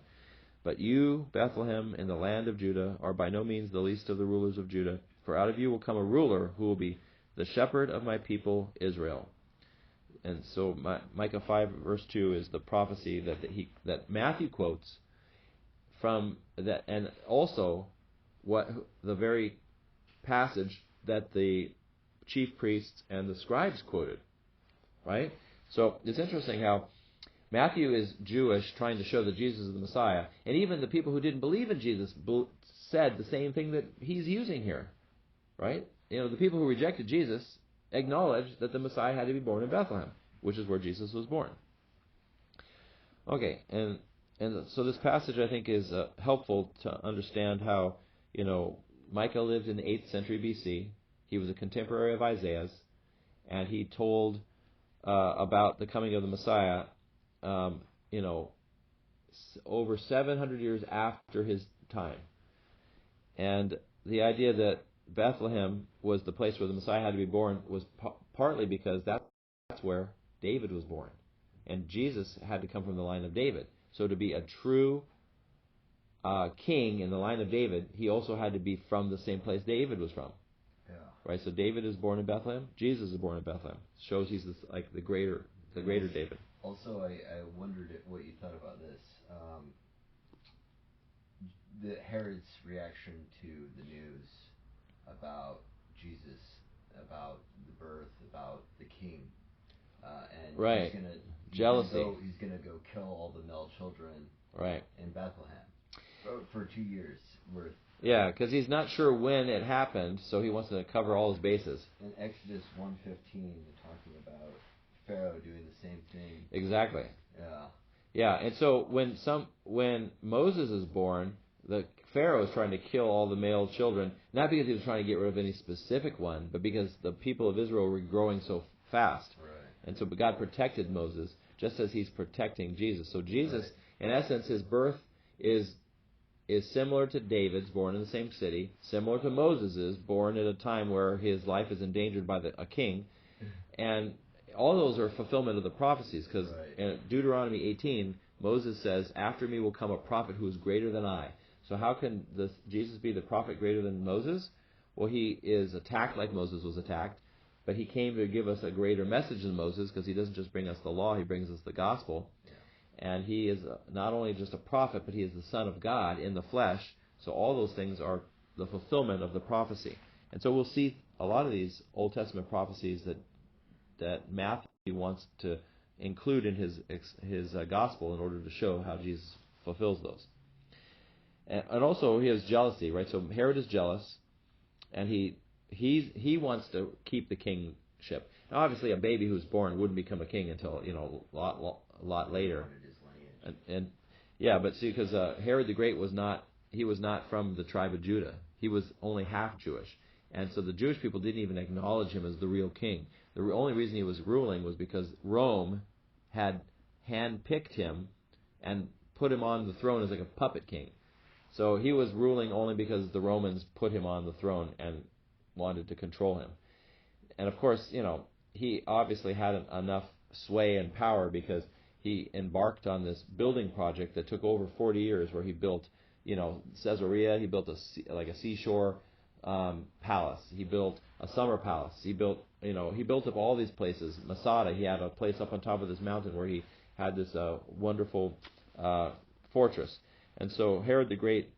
But you, Bethlehem, in the land of Judah, are by no means the least of the rulers of Judah, for out of you will come a ruler who will be the shepherd of my people Israel. And so Micah 5 verse 2 is the prophecy that Matthew quotes from that, and also what the very passage that the chief priests and the scribes quoted. Right? So it's interesting how Matthew is Jewish, trying to show that Jesus is the Messiah, and even the people who didn't believe in Jesus said the same thing that he's using here. Right? The people who rejected Jesus acknowledged that the Messiah had to be born in Bethlehem, which is where Jesus was born. Okay, and so this passage I think is helpful to understand how Micah lived in the 8th century BC. He was a contemporary of Isaiah's, and he told about the coming of the Messiah, over 700 years after his time. And the idea that Bethlehem was the place where the Messiah had to be born was partly because that's where David was born. And Jesus had to come from the line of David. So to be a true king in the line of David, he also had to be from the same place David was from. Yeah. Right, so David is born in Bethlehem. Jesus is born in Bethlehem. Shows he's the greater David. Also, I wondered what you thought about this. The Herod's reaction to the news about Jesus, about the birth, about the king, and right, jealousy. He's gonna go kill all the male children. Right. In Bethlehem for 2 years worth. Yeah, because he's not sure when it happened, so he wants to cover all his bases. In Exodus 1:15, they're talking about Pharaoh doing the same thing. Exactly. Yeah. Yeah, and so when Moses is born, the Pharaoh is trying to kill all the male children, not because he was trying to get rid of any specific one, but because the people of Israel were growing so fast. Right. And so God protected Moses, just as he's protecting Jesus. So Jesus, right, in essence, his birth is similar to David's, born in the same city, similar to Moses's, born at a time where his life is endangered by a king. And all those are fulfillment of the prophecies, because in Deuteronomy 18, Moses says, after me will come a prophet who is greater than I. So how can Jesus be the prophet greater than Moses? Well, he is attacked like Moses was attacked, but he came to give us a greater message than Moses, because he doesn't just bring us the law, he brings us the gospel. And he is not only just a prophet, but he is the Son of God in the flesh. So all those things are the fulfillment of the prophecy. And so we'll see a lot of these Old Testament prophecies that Matthew wants to include in his gospel in order to show how Jesus fulfills those. And also he has jealousy, right? So Herod is jealous, and he wants to keep the kingship. Now, obviously, a baby who's born wouldn't become a king until a lot later. And yeah, but see, because Herod the Great was not from the tribe of Judah. He was only half Jewish, and so the Jewish people didn't even acknowledge him as the real king. The only reason he was ruling was because Rome had handpicked him and put him on the throne as like a puppet king. So he was ruling only because the Romans put him on the throne and wanted to control him. And of course, he obviously had enough sway and power because he embarked on this building project that took over 40 years, where he built, Caesarea. He built a seashore palace. He built a summer palace. He built up all these places. Masada. He had a place up on top of this mountain where he had this wonderful fortress. And so Herod the Great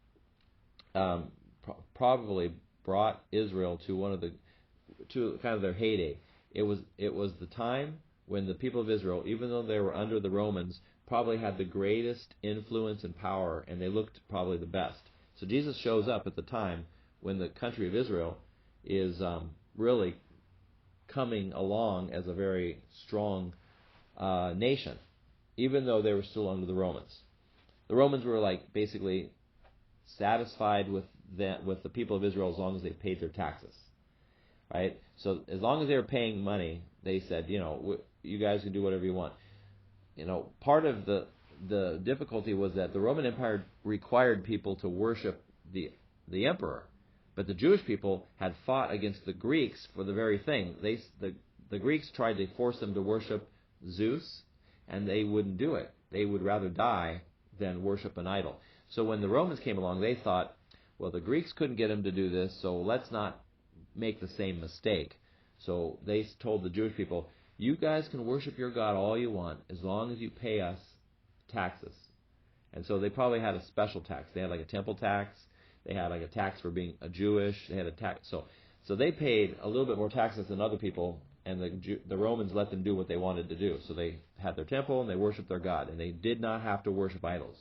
probably brought Israel to kind of their heyday. It was the time when the people of Israel, even though they were under the Romans, probably had the greatest influence and power, and they looked probably the best. So Jesus shows up at the time when the country of Israel is really coming along as a very strong nation, even though they were still under the Romans. the Romans were like basically satisfied with the people of Israel as long as they paid their taxes, right? So as long as they were paying money, they said, you guys can do whatever you want. Part of the difficulty was that the Roman Empire required people to worship the emperor, but the Jewish people had fought against the Greeks for the very thing. The Greeks tried to force them to worship Zeus, and they wouldn't do it. They would rather die than worship an idol. So when the Romans came along, they thought, well, the Greeks couldn't get them to do this, so let's not make the same mistake. So they told the Jewish people, you guys can worship your God all you want as long as you pay us taxes. And so they probably had a special tax. They had like a temple tax. They had like a tax for being a Jewish. They had a tax. So they paid a little bit more taxes than other people, and the Romans let them do what they wanted to do. So they had their temple and they worshiped their God, and they did not have to worship idols.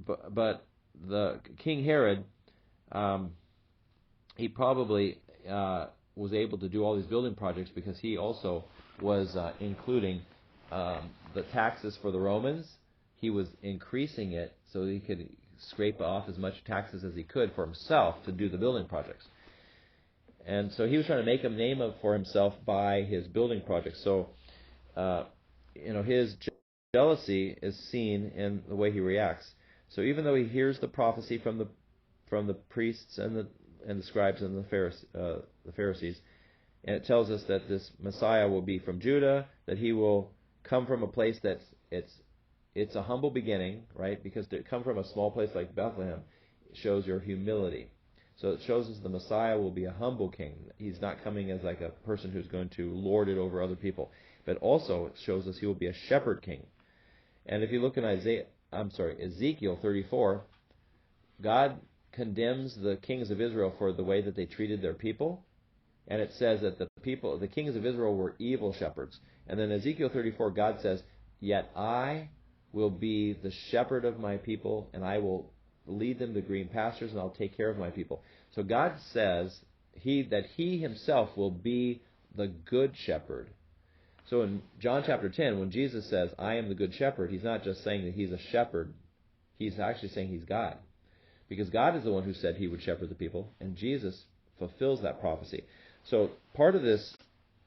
But the King Herod, he probably was able to do all these building projects because he also was including the taxes for the Romans. He was increasing it so he could scrape off as much taxes as he could for himself to do the building projects. And so he was trying to make a name for himself by his building projects. So, his jealousy is seen in the way he reacts. So even though he hears the prophecy from the priests and the scribes and the Pharisees, and it tells us that this Messiah will be from Judah, that he will come from a place that's it's a humble beginning, right? Because to come from a small place like Bethlehem shows your humility. So it shows us the Messiah will be a humble king. He's not coming as like a person who's going to lord it over other people. But also it shows us he will be a shepherd king. And if you look in Ezekiel 34, God condemns the kings of Israel for the way that they treated their people. And it says that the kings of Israel were evil shepherds. And then Ezekiel 34, God says, yet I will be the shepherd of my people, and I will lead them to green pastures, and I'll take care of my people. So God says that he himself will be the good shepherd. So in John chapter 10, when Jesus says, I am the good shepherd, he's not just saying that he's a shepherd. He's actually saying he's God. Because God is the one who said he would shepherd the people, and Jesus fulfills that prophecy. So part of this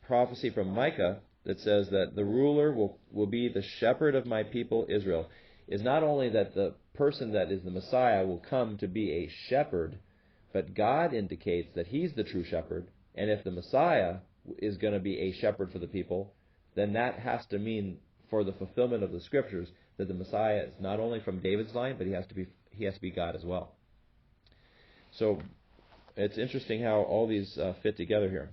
prophecy from Micah that says that the ruler will be the shepherd of my people Israel is not only that the person that is the Messiah will come to be a shepherd, but God indicates that he's the true shepherd, and if the Messiah is going to be a shepherd for the people, then that has to mean, for the fulfillment of the Scriptures, that the Messiah is not only from David's line, but he has to be God as well. So it's interesting how all these fit together here.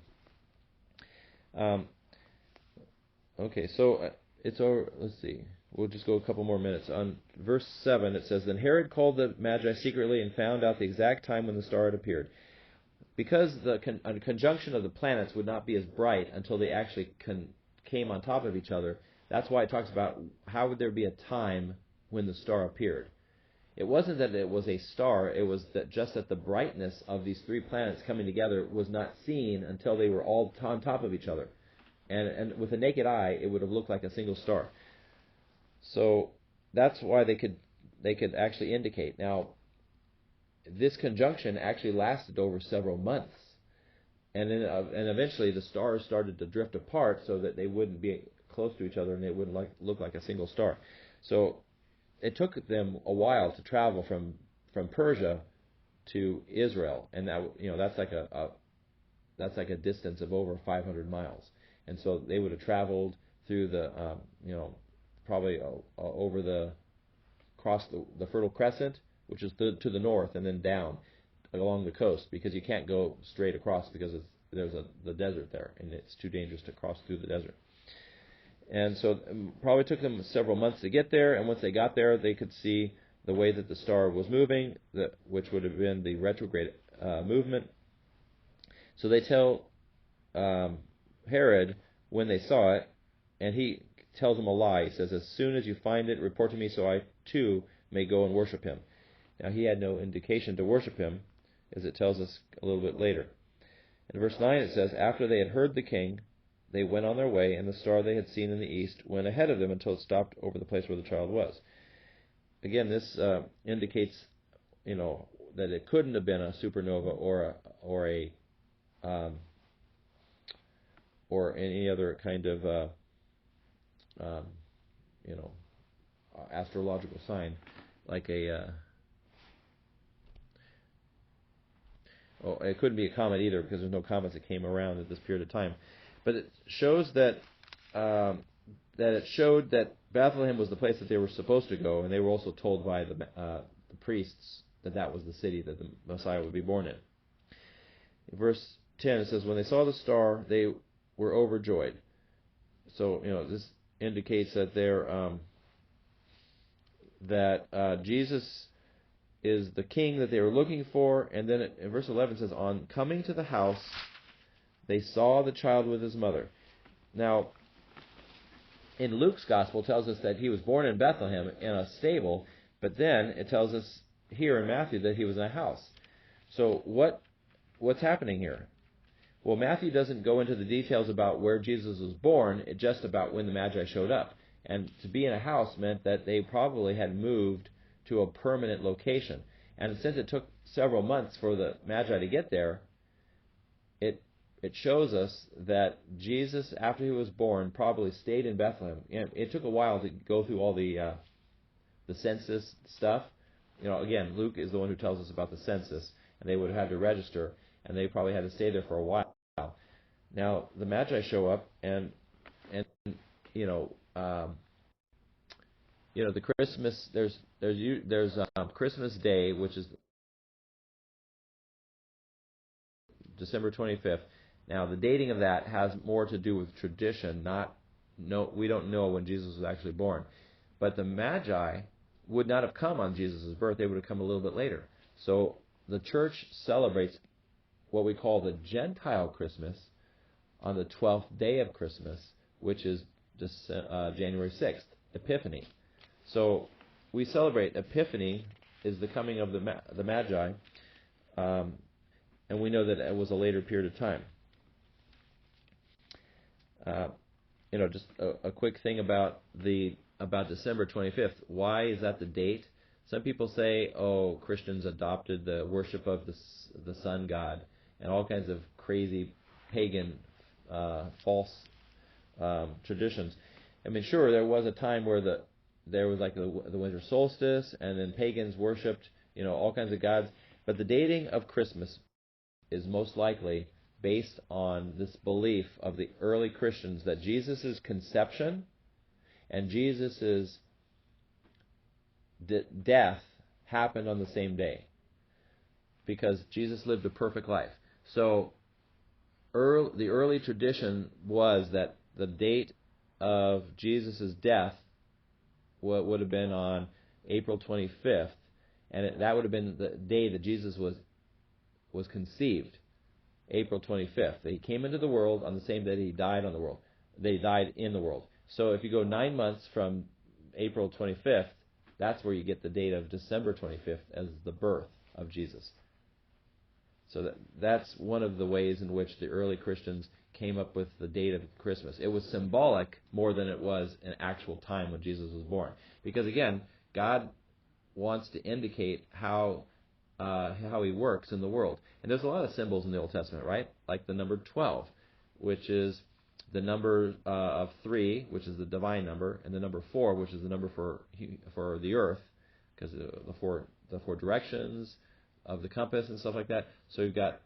Okay, so it's over. Let's see. We'll just go a couple more minutes. On verse 7, it says, Then Herod called the Magi secretly and found out the exact time when the star had appeared. Because the conjunction of the planets would not be as bright until they actually came on top of each other, that's why it talks about how would there be a time when the star appeared. It wasn't that it was a star, it was that just that the brightness of these three planets coming together was not seen until they were all on top of each other. And with a naked eye, it would have looked like a single star. So that's why they could actually indicate. Now, this conjunction actually lasted over several months, and eventually the stars started to drift apart so that they wouldn't be close to each other and they wouldn't look like a single star. So it took them a while to travel from Persia to Israel, and that's like a distance of over 500 miles. And so they would have traveled through probably across the Fertile Crescent, which is to the north, and then down along the coast, because you can't go straight across because there's the desert there, and it's too dangerous to cross through the desert. And so it probably took them several months to get there, and once they got there, they could see the way that the star was moving, which would have been the retrograde movement. So they tell Herod when they saw it, and he tells them a lie. He says, as soon as you find it, report to me so I too may go and worship him. Now he had no indication to worship him, as it tells us a little bit later. In verse 9 it says, after they had heard the king, they went on their way, and the star they had seen in the east went ahead of them until it stopped over the place where the child was. Again, this indicates, that it couldn't have been a supernova or any other kind of astrological sign, like it couldn't be a comet either, because there's no comets that came around at this period of time. But it shows that it showed that Bethlehem was the place that they were supposed to go, and they were also told by the priests that was the city that the Messiah would be born in. In verse 10, it says, when they saw the star, they were overjoyed. So, this indicates that Jesus is the king that they were looking for. And then in verse 11 it says, on coming to the house, they saw the child with his mother. Now, in Luke's gospel, it tells us that he was born in Bethlehem in a stable, but then it tells us here in Matthew that he was in a house. So what's happening here? Well, Matthew doesn't go into the details about where Jesus was born, it's just about when the Magi showed up. And to be in a house meant that they probably had moved to a permanent location. And since it took several months for the Magi to get there, it shows us that Jesus, after he was born, probably stayed in Bethlehem. It took a while to go through all the census stuff. Again, Luke is the one who tells us about the census, and they would have had to register, and they probably had to stay there for a while. Now the Magi show up, and the Christmas there's Christmas Day, which is December 25th. Now the dating of that has more to do with tradition. We don't know when Jesus was actually born, but the Magi would not have come on Jesus' birth. They would have come a little bit later. So the church celebrates what we call the Gentile Christmas on the 12th day of Christmas, which is January 6th, Epiphany. So we celebrate Epiphany is the coming of the Magi, and we know that it was a later period of time. Just a quick thing about December 25th. Why is that the date? Some people say, Christians adopted the worship of the sun god and all kinds of crazy pagan false traditions. I mean, sure, there was a time where there was like the winter solstice, and then pagans worshipped all kinds of gods. But the dating of Christmas is most likely based on this belief of the early Christians that Jesus' conception and Jesus' death happened on the same day, because Jesus lived a perfect life. So the early tradition was that the date of Jesus' death would have been on April 25th, and that would have been the day that Jesus was conceived, April 25th. He came into the world on the same day that he died on the world. They died in the world. So if you go 9 months from April 25th, that's where you get the date of December 25th as the birth of Jesus. So that's one of the ways in which the early Christians came up with the date of Christmas. It was symbolic more than it was an actual time when Jesus was born. Because again, God wants to indicate how he works in the world. And there's a lot of symbols in the Old Testament, right? Like the number 12, which is the number of 3, which is the divine number, and the number 4, which is the number for the earth, because the four directions of the compass and stuff like that. So you've got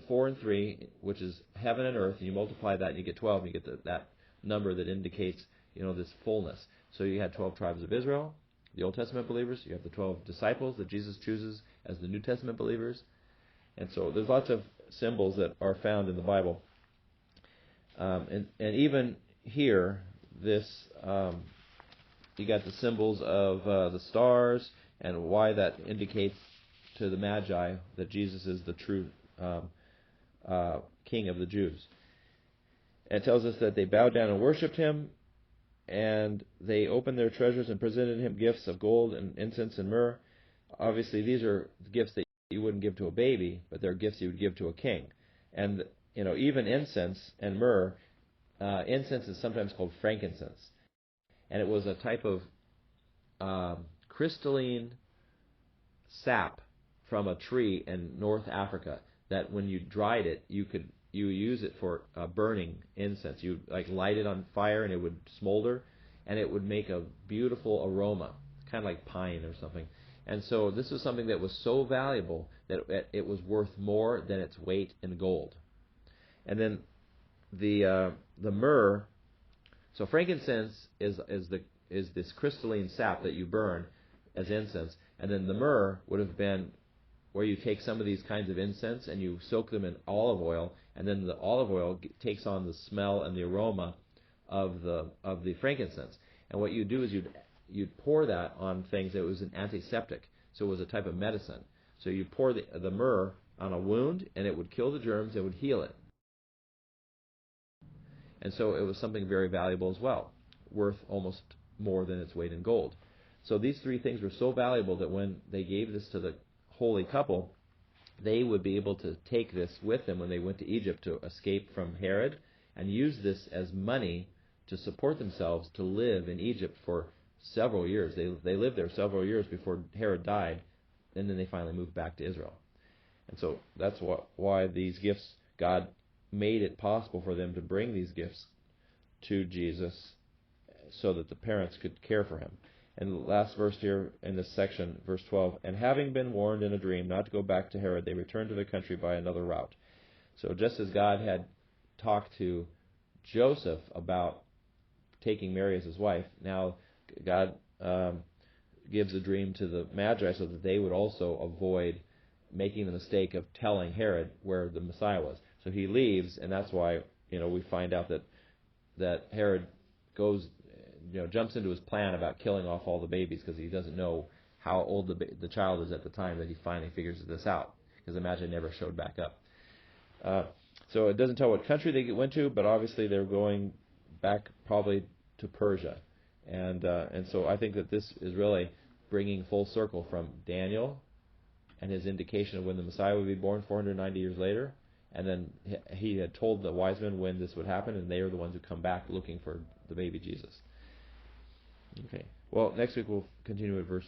4 and 3, which is heaven and earth, and you multiply that and you get 12, and you get that number that indicates this fullness. So you had 12 tribes of Israel, the Old Testament believers. You have the 12 disciples that Jesus chooses as the New Testament believers. And so there's lots of symbols that are found in the Bible. And even here, you got the symbols of the stars, and why that indicates to the Magi that Jesus is the true King of the Jews. And it tells us that they bowed down and worshipped him, and they opened their treasures and presented him gifts of gold and incense and myrrh. Obviously, these are gifts that you wouldn't give to a baby, but they're gifts you would give to a king. And even incense and myrrh incense is sometimes called frankincense, and it was a type of crystalline sap from a tree in North Africa that when you dried it, you use it for burning incense. You light it on fire and it would smolder, and it would make a beautiful aroma, kind of like pine or something. And so this was something that was so valuable that it was worth more than its weight in gold. And then the myrrh. So frankincense is this crystalline sap that you burn as incense, and then the myrrh would have been where you take some of these kinds of incense and you soak them in olive oil, and then the olive oil takes on the smell and the aroma of the frankincense. And what you do is you'd pour that on things. It was an antiseptic, so it was a type of medicine. So you pour the myrrh on a wound, and it would kill the germs, it would heal it. And so it was something very valuable as well, worth almost more than its weight in gold. So these three things were so valuable that when they gave this to the holy couple, they would be able to take this with them when they went to Egypt to escape from Herod, and use this as money to support themselves to live in Egypt for several years. They lived there several years before Herod died, and then they finally moved back to Israel. And so that's why these gifts, God made it possible for them to bring these gifts to Jesus so that the parents could care for him. And the last verse here in this section, verse 12, and having been warned in a dream not to go back to Herod, they returned to their country by another route. So just as God had talked to Joseph about taking Mary as his wife, now God gives a dream to the Magi so that they would also avoid making the mistake of telling Herod where the Messiah was. So he leaves, and that's why we find out that Herod goes, jumps into his plan about killing off all the babies because he doesn't know how old the child is at the time that he finally figures this out, because the Magi never showed back up. So it doesn't tell what country they went to, but obviously they're going back probably to Persia. And so I think that this is really bringing full circle from Daniel and his indication of when the Messiah would be born 490 years later. And then he had told the wise men when this would happen, and they are the ones who come back looking for the baby Jesus. Okay. Well, next week we'll continue at verse